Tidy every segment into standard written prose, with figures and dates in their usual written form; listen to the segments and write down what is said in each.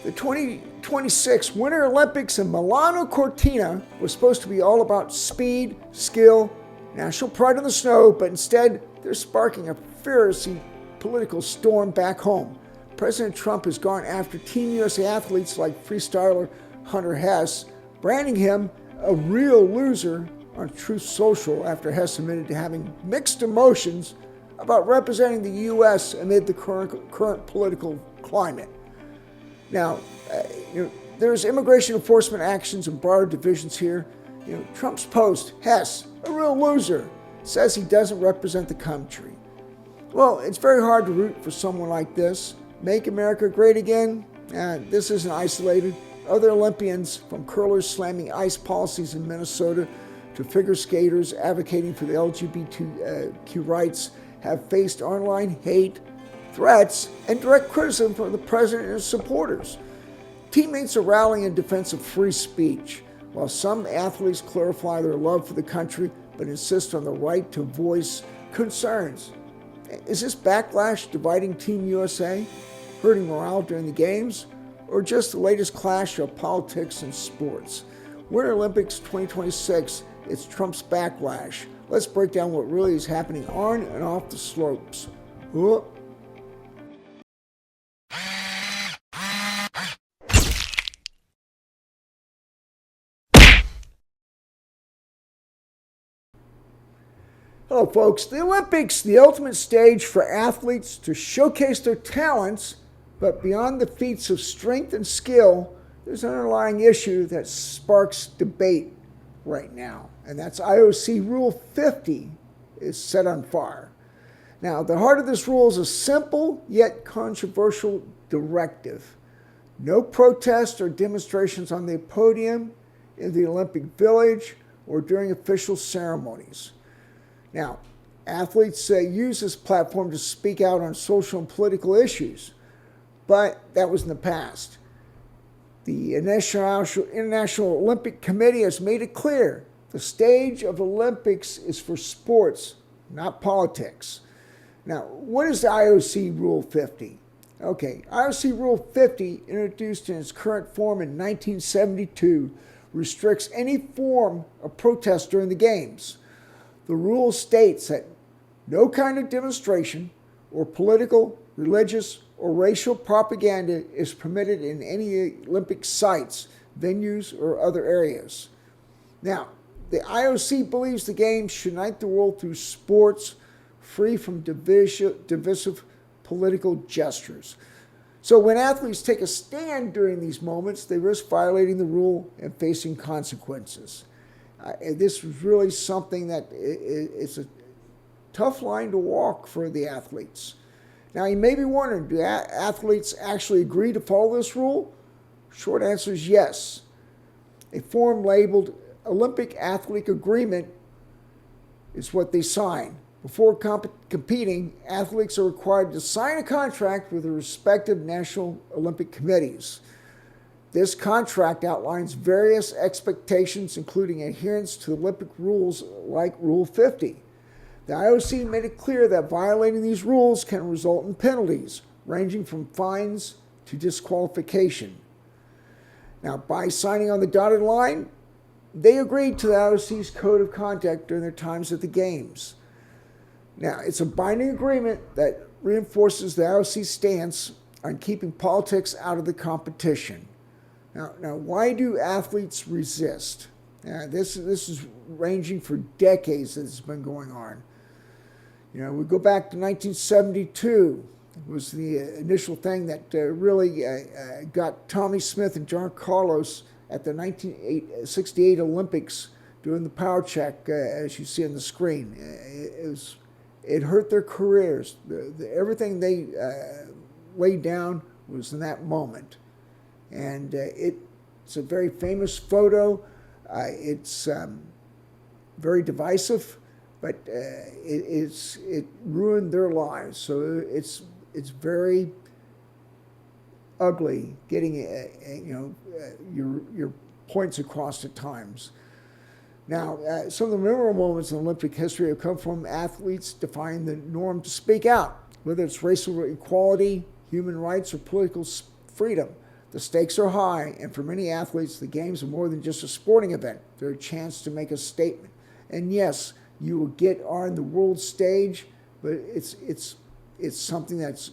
The 2026 Winter Olympics in Milano Cortina was supposed to be all about speed, skill, national pride in the snow, but instead they're sparking a fierce political storm back home. President Trump has gone after Team USA athletes like freestyler Hunter Hess, branding him a real loser on Truth Social after Hess admitted to having mixed emotions about representing the U.S. amid the current political climate. Now, there's immigration enforcement actions and broader divisions here. Trump's post, Hess, a real loser, says he doesn't represent the country. Well, it's very hard to root for someone like this. Make America great again? This isn't isolated. Other Olympians, from curlers slamming ICE policies in Minnesota to figure skaters advocating for the LGBTQ rights, have faced online hate, threats, and direct criticism from the president and his supporters. Teammates are rallying in defense of free speech, while some athletes clarify their love for the country but insist on the right to voice concerns. Is this backlash dividing Team USA, hurting morale during the games, or just the latest clash of politics and sports? Winter Olympics 2026, it's Trump's backlash. Let's break down what really is happening on and off the slopes. Whoop. Hello folks, the Olympics, the ultimate stage for athletes to showcase their talents, but beyond the feats of strength and skill, there's an underlying issue that sparks debate right now, and that's IOC Rule 50 is set on fire. Now, the heart of this rule is a simple yet controversial directive. No protests or demonstrations on the podium, in the Olympic Village, or during official ceremonies. Now, athletes use this platform to speak out on social and political issues, but that was in the past. The International Olympic Committee has made it clear the stage of Olympics is for sports, not politics. Now, what is the IOC Rule 50? Okay, IOC Rule 50, introduced in its current form in 1972, restricts any form of protest during the games. The rule states that no kind of demonstration or political, religious, or racial propaganda is permitted in any Olympic sites, venues, or other areas. Now, the IOC believes the Games should unite the world through sports free from divisive political gestures. So when athletes take a stand during these moments, they risk violating the rule and facing consequences. This was really something that is a tough line to walk for the athletes. Now, you may be wondering, do athletes actually agree to follow this rule? Short answer is yes. A form labeled Olympic Athlete Agreement is what they sign. Before competing, athletes are required to sign a contract with the respective national Olympic committees. This contract outlines various expectations, including adherence to Olympic rules like Rule 50. The IOC made it clear that violating these rules can result in penalties, ranging from fines to disqualification. Now, by signing on the dotted line, they agreed to the IOC's code of conduct during their times at the Games. Now, it's a binding agreement that reinforces the IOC's stance on keeping politics out of the competition. Now, why do athletes resist? This is ranging for decades that it's been going on. We go back to 1972. It was the initial thing that really got Tommy Smith and John Carlos at the 1968 Olympics doing the power check, as you see on the screen. It hurt their careers. Everything they laid down was in that moment. And it's a very famous photo. It's very divisive, but it ruined their lives. So it's very ugly getting your points across at times. Now, some of the memorable moments in Olympic history have come from athletes defying the norm to speak out, whether it's racial equality, human rights, or political freedom. The stakes are high, and for many athletes, the games are more than just a sporting event. They're a chance to make a statement. And yes, you will get on the world stage, but it's something that's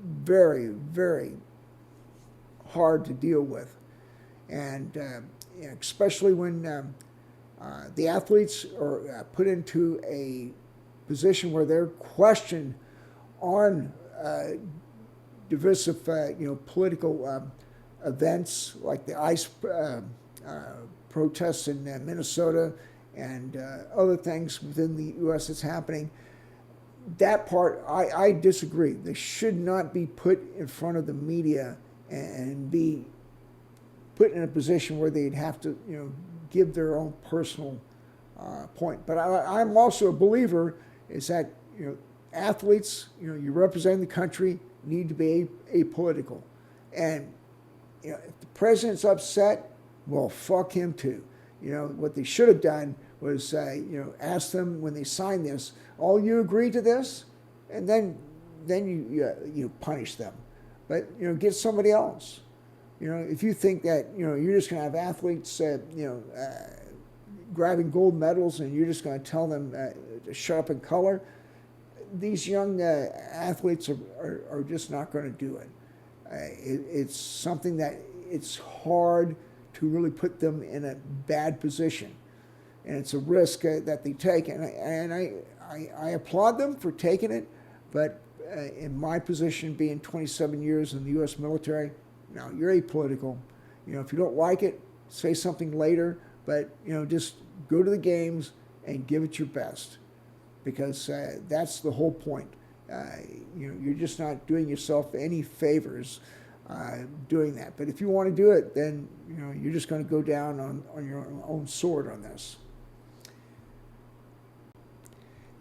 very, very hard to deal with. And especially when the athletes are put into a position where they're questioned on divisive, political events like the ICE protests in Minnesota and other things within the U.S. that's happening. That part, I disagree. They should not be put in front of the media and be put in a position where they'd have to, give their own personal point. But I'm also a believer is that, athletes, you represent the country, need to be apolitical. And, if the president's upset, well, fuck him too. What they should have done was, ask them when they sign this, all you agree to this, and then you punish them. But, get somebody else. If you think that, you're just going to have athletes, grabbing gold medals and you're just going to tell them to shut up and color, these young athletes are just not going to do it. It's something that it's hard to really put them in a bad position. And it's a risk that they take. And I applaud them for taking it, but in my position, being 27 years in the U.S. military, now you're apolitical. If you don't like it, say something later, but just go to the games and give it your best, because that's the whole point. You're just not doing yourself any favors doing that. But if you want to do it, then you're just going to go down on your own sword on this.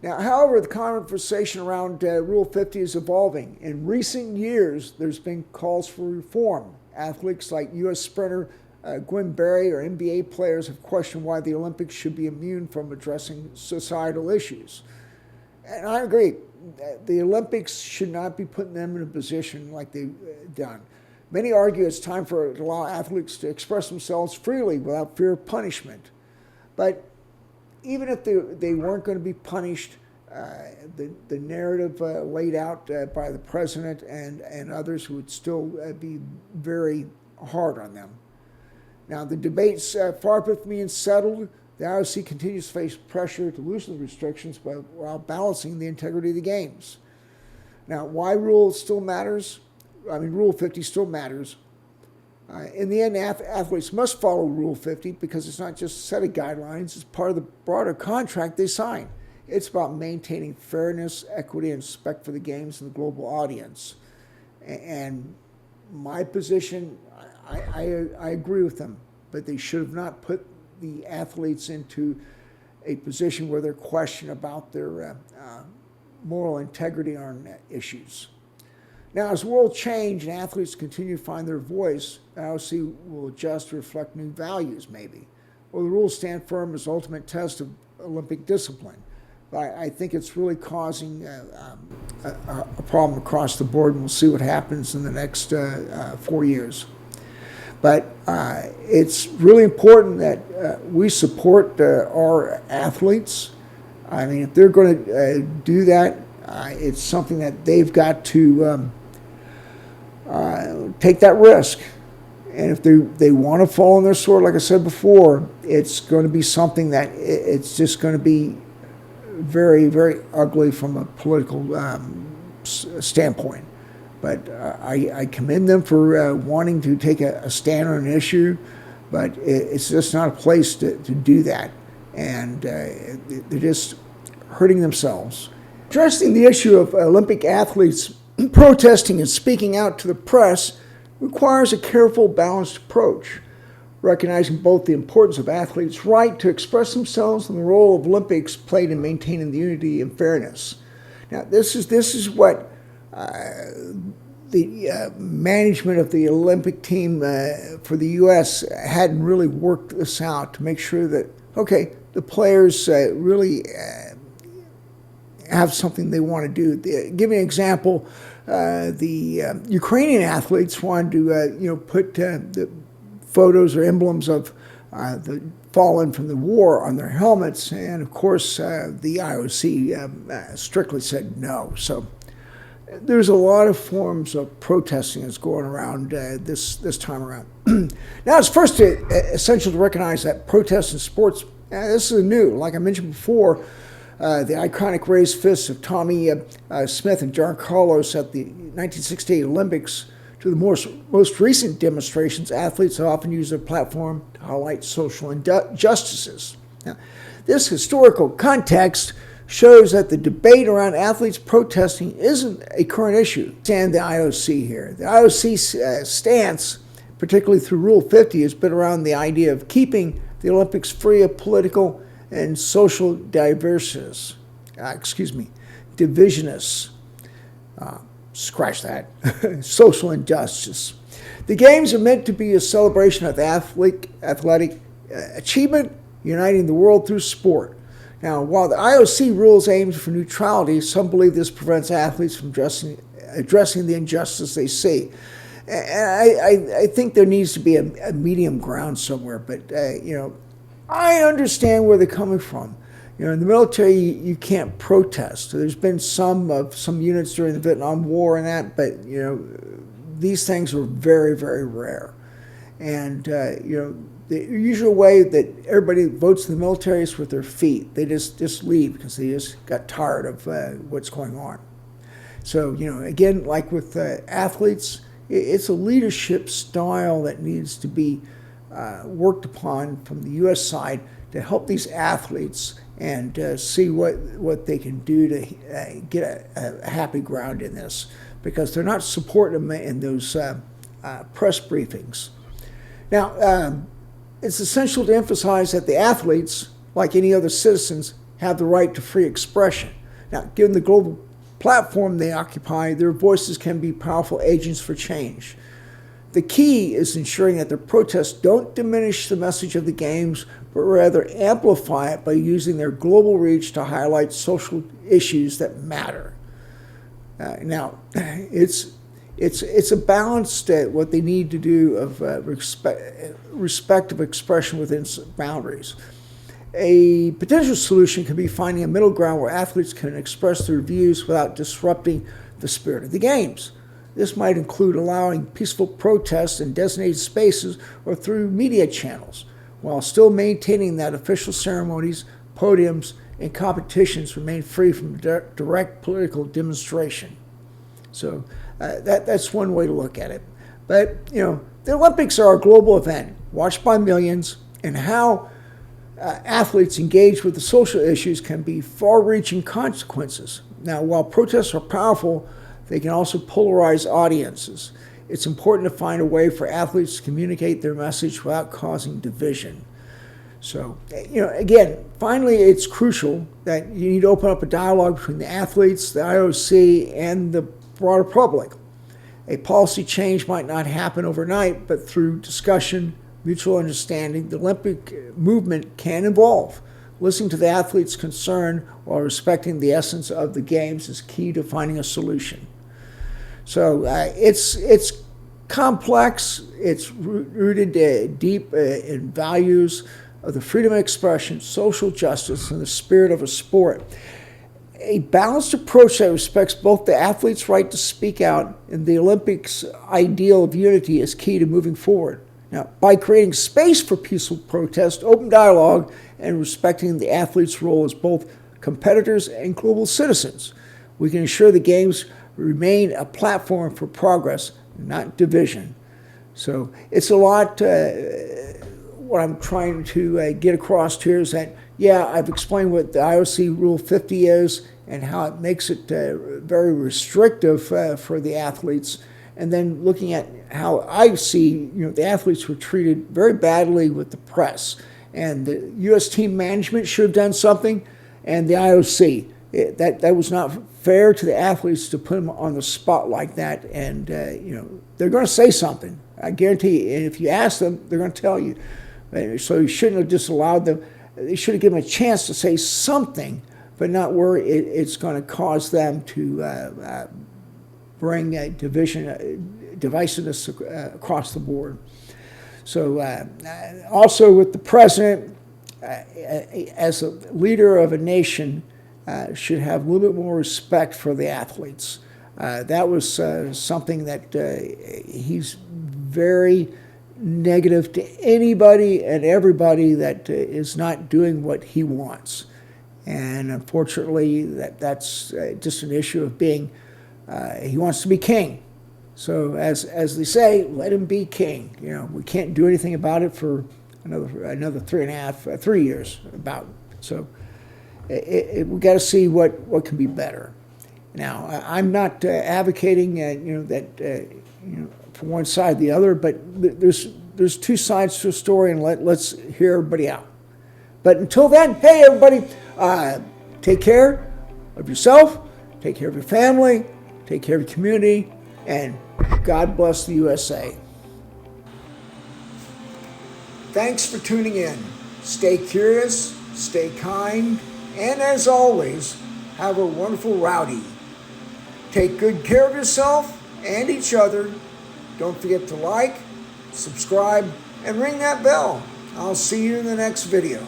Now, however, the conversation around Rule 50 is evolving. In recent years, there's been calls for reform. Athletes like U.S. sprinter Gwen Berry or NBA players have questioned why the Olympics should be immune from addressing societal issues. And I agree. The Olympics should not be putting them in a position like they've done. Many argue it's time to allow athletes to express themselves freely without fear of punishment. But even if they weren't going to be punished, the narrative laid out by the president and others would still be very hard on them. Now, the debate's far from being settled. The IOC continues to face pressure to loosen the restrictions while balancing the integrity of the games. Now, why Rule 50 still matters. In the end, athletes must follow Rule 50 because it's not just a set of guidelines, it's part of the broader contract they sign. It's about maintaining fairness, equity, and respect for the games and the global audience. And my position, I agree with them, but they should have not put the athletes into a position where they're questioned about their moral integrity on issues. Now, as the world changes and athletes continue to find their voice, the IOC will adjust to reflect new values, maybe. Well, the rules stand firm as the ultimate test of Olympic discipline. But I think it's really causing a problem across the board, and we'll see what happens in the next 4 years. But it's really important that we support our athletes. I mean, if they're going to do that, it's something that they've got to take that risk. And if they want to fall on their sword, like I said before, it's going to be something that it's just going to be very, very ugly from a political standpoint. But I commend them for wanting to take a stand on an issue, but it's just not a place to do that. And they're just hurting themselves. Addressing the issue of Olympic athletes protesting and speaking out to the press requires a careful, balanced approach, recognizing both the importance of athletes' right to express themselves and the role of Olympics played in maintaining the unity and fairness. Now, this is what the management of the Olympic team for the U.S. hadn't really worked this out to make sure that, okay, the players really have something they want to do. Give me an example. the Ukrainian athletes wanted to, put the photos or emblems of the fallen from the war on their helmets, and of course the IOC strictly said no. So there's a lot of forms of protesting that's going around this time around. Now, it's first essential to recognize that protests in sports, this is new. Like I mentioned before, the iconic raised fists of Tommy Smith and John Carlos at the 1968 Olympics to the most recent demonstrations, athletes often use their platform to highlight social injustices. Now, this historical context shows that the debate around athletes protesting isn't a current issue. And the IOC here. The IOC stance, particularly through Rule 50, has been around the idea of keeping the Olympics free of political and social divisionists. Scratch that. Social injustice. The Games are meant to be a celebration of athletic achievement, uniting the world through sport. Now, while the IOC rules aims for neutrality, some believe this prevents athletes from addressing the injustice they see. And I think there needs to be a medium ground somewhere, but, I understand where they're coming from. In the military, you can't protest. There's been some units during the Vietnam War and that, but, these things are very, very rare. And, the usual way that everybody votes in the military is with their feet. They just leave because they just got tired of what's going on. So, again, like with athletes, it's a leadership style that needs to be worked upon from the U.S. side to help these athletes and see what they can do to get a happy ground in this, because they're not supporting them in those press briefings. Now, it's essential to emphasize that the athletes, like any other citizens, have the right to free expression. Now, given the global platform they occupy, their voices can be powerful agents for change. The key is ensuring that their protests don't diminish the message of the Games, but rather amplify it by using their global reach to highlight social issues that matter. Now, it's a balance what they need to do of respect of expression within boundaries. A potential solution could be finding a middle ground where athletes can express their views without disrupting the spirit of the Games. This might include allowing peaceful protests in designated spaces or through media channels, while still maintaining that official ceremonies, podiums, and competitions remain free from direct political demonstration. So that's one way to look at it. But, the Olympics are a global event, watched by millions, and how athletes engage with the social issues can be far-reaching consequences. Now, while protests are powerful, they can also polarize audiences. It's important to find a way for athletes to communicate their message without causing division. So, again, finally, it's crucial that you need to open up a dialogue between the athletes, the IOC, and the broader public. A policy change might not happen overnight, but through discussion, mutual understanding, the Olympic movement can evolve. Listening to the athletes' concern while respecting the essence of the Games is key to finding a solution. So it's complex. It's rooted deep in values of the freedom of expression, social justice, and the spirit of a sport. A balanced approach that respects both the athletes' right to speak out and the Olympics' ideal of unity is key to moving forward. Now, by creating space for peaceful protest, open dialogue, and respecting the athletes' role as both competitors and global citizens, we can ensure the Games remain a platform for progress, not division. So it's a lot. What I'm trying to get across here is that, I've explained what the IOC Rule 50 is and how it makes it very restrictive for the athletes. And then looking at how I see, the athletes were treated very badly with the press. And the U.S. team management should have done something, and the IOC. That was not fair to the athletes to put them on the spot like that. And, they're going to say something. I guarantee you. And if you ask them, they're going to tell you. So you shouldn't have disallowed them. They should have given them a chance to say something, but not where it's going to cause them to bring divisiveness across the board. So also with the president, as a leader of a nation, should have a little bit more respect for the athletes. That was something that he's very negative to anybody and everybody that is not doing what he wants. And unfortunately, that's just an issue of being, he wants to be king. So as they say, let him be king. You know, we can't do anything about it for another 3 years about. So we got to see what can be better. Now, I'm not advocating that for one side or the other, but there's two sides to a story, and let's hear everybody out. But until then, hey everybody, take care of yourself, take care of your family, take care of your community, and God bless the USA. Thanks for tuning in. Stay curious, stay kind, and as always, have a wonderful rowdy. Take good care of yourself and each other. Don't forget to like, subscribe, and ring that bell. I'll see you in the next video.